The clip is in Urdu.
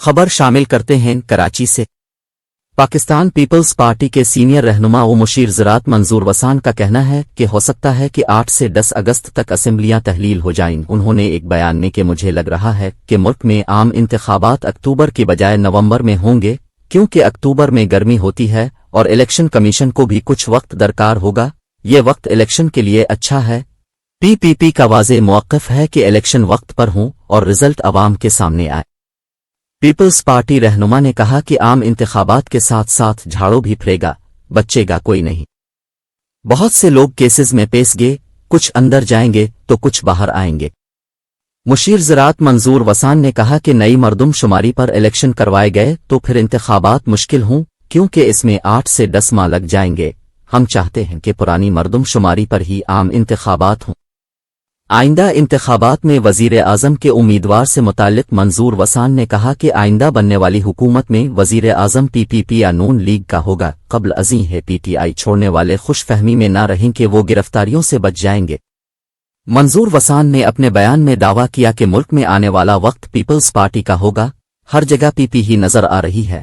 خبر شامل کرتے ہیں کراچی سے۔ پاکستان پیپلز پارٹی کے سینئر رہنما و مشیر زراعت منظور وسان کا کہنا ہے کہ ہو سکتا ہے کہ 8 سے 10 اگست تک اسمبلیاں تحلیل ہو جائیں۔ انہوں نے ایک بیان میں کہ مجھے لگ رہا ہے کہ ملک میں عام انتخابات اکتوبر کی بجائے نومبر میں ہوں گے، کیونکہ اکتوبر میں گرمی ہوتی ہے اور الیکشن کمیشن کو بھی کچھ وقت درکار ہوگا۔ یہ وقت الیکشن کے لیے اچھا ہے۔ پی پی پی کا واضح موقف ہے کہ الیکشن وقت پر ہوں اور رزلٹ عوام کے سامنے آئے۔ پیپلز پارٹی رہنما نے کہا کہ عام انتخابات کے ساتھ ساتھ جھاڑو بھی پھرے گا، بچے گا کوئی نہیں۔ بہت سے لوگ کیسز میں پیس گے، کچھ اندر جائیں گے تو کچھ باہر آئیں گے۔ مشیر زراعت منظور وسان نے کہا کہ نئی مردم شماری پر الیکشن کروائے گئے تو پھر انتخابات مشکل ہوں، کیونکہ اس میں 8 سے 10 ماہ لگ جائیں گے۔ ہم چاہتے ہیں کہ پرانی مردم شماری پر ہی عام انتخابات ہوں۔ آئندہ انتخابات میں وزیر اعظم کے امیدوار سے متعلق منظور وسان نے کہا کہ آئندہ بننے والی حکومت میں وزیر اعظم پی پی پی یا نون لیگ کا ہوگا۔ قبل ازیں ہے پی ٹی آئی چھوڑنے والے خوش فہمی میں نہ رہیں کہ وہ گرفتاریوں سے بچ جائیں گے۔ منظور وسان نے اپنے بیان میں دعویٰ کیا کہ ملک میں آنے والا وقت پیپلز پارٹی کا ہوگا، ہر جگہ پی پی ہی نظر آ رہی ہے۔